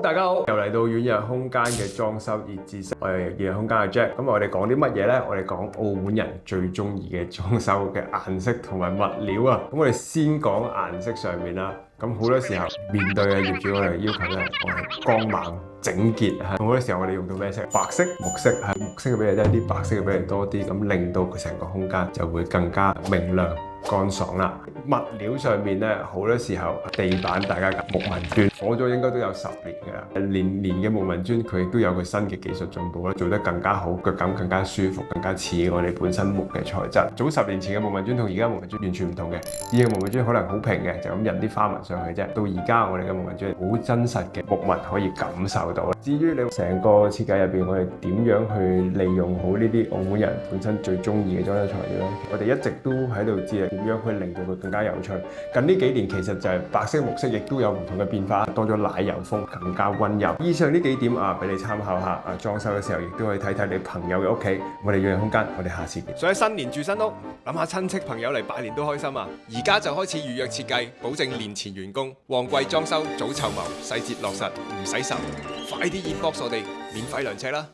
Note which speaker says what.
Speaker 1: 大家好，又嚟到遠洋空間嘅裝修熱知識，我係遠洋空間嘅 Jack。咁我哋講啲乜嘢呢？我哋講澳門人最中意嘅裝修嘅顏色同埋物料啊。咁我哋先講顏色上面啦。咁好多時候面對嘅業主，我哋要求咧，我係光猛整潔嚇。好多時候我哋用到咩色？白色、木色係木色嘅比例低啲，白色嘅比例多啲，咁令到佢成個空間就會更加明亮。乾爽啦！物料上面咧，好多時候地板大家木紋磚火咗應該都有10年㗎啦，年年嘅木紋磚佢亦都有佢新嘅技術進步啦，做得更加好，腳感更加舒服，更加似我哋本身木嘅材質。早10年前嘅木紋磚同而家木紋磚完全唔同嘅，以前嘅木紋磚可能好平嘅，就咁印啲花紋上去啫。到而家我哋嘅木紋磚好真實嘅木紋可以感受到。至於你成個設計入邊，我哋點樣去利用好呢啲澳門人本身最中意嘅裝修材料咧？我哋一直都喺度知啊，點樣去令到佢更加有趣。近呢幾年其實就係白色、木色亦都有唔同嘅變化，多咗奶油風，更加溫柔。以上呢幾點啊，俾你參考下。裝修嘅時候亦都可以睇睇你朋友嘅屋企。我哋遠洋空間，我哋下次見。
Speaker 2: 想喺新年住新屋，諗下親戚朋友嚟拜年都開心啊！而家就開始預約設計，保證年前完工。旺季裝修早籌謀，細節落實唔使愁。快啲 inbox 我哋，免費量尺啦！